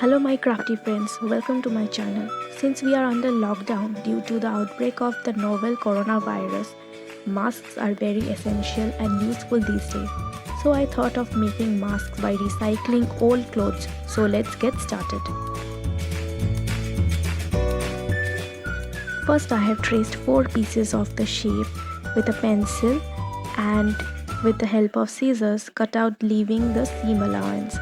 Hello my crafty friends, welcome to my channel. Since we are under lockdown due to the outbreak of the novel coronavirus, masks are very essential and useful these days. So I thought of making masks by recycling old clothes. So let's get started. First I have traced 4 pieces of the shape with a pencil and with the help of scissors cut out leaving the seam allowance.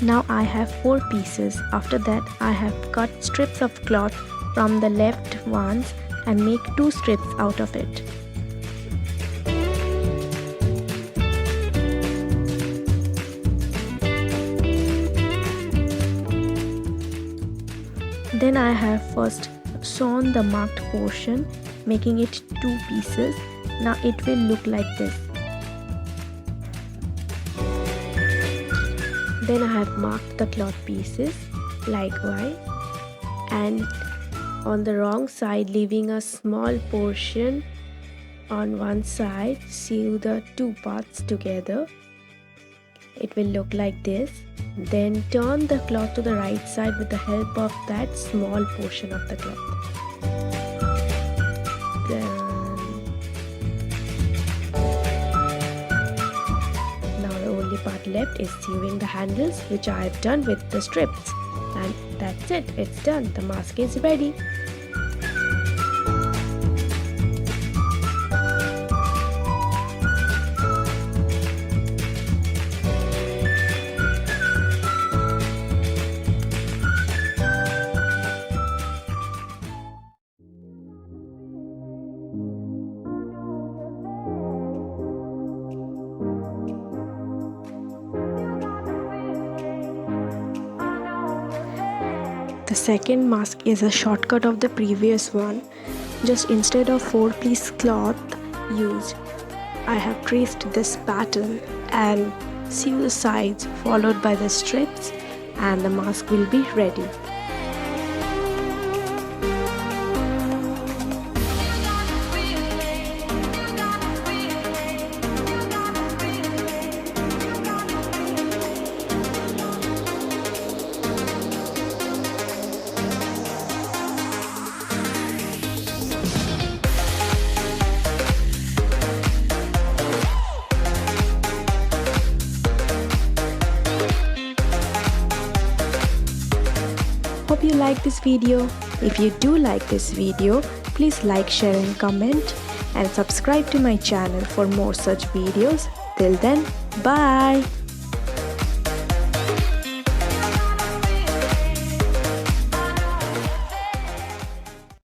Now I have 4 pieces. After that I have cut strips of cloth from the left ones and make 2 strips out of it. Then I have first sewn the marked portion, making it 2 pieces. Now it will look like this. Then I have marked the cloth pieces likewise, and on the wrong side leaving a small portion on one side, sew the 2 parts together. It will look like this. Then turn the cloth to the right side with the help of that small portion of the cloth. Now the only part left is sewing the handles, which I have done with the strips. And that's it, it's done. The mask is ready. The second mask is a shortcut of the previous one. Just instead of 4-piece cloth used, I have traced this pattern and sew the sides followed by the strips, and the mask will be ready. Hope you like this video. If you do like this video, please like, share and comment, and subscribe to my channel for more such videos. Till then, bye.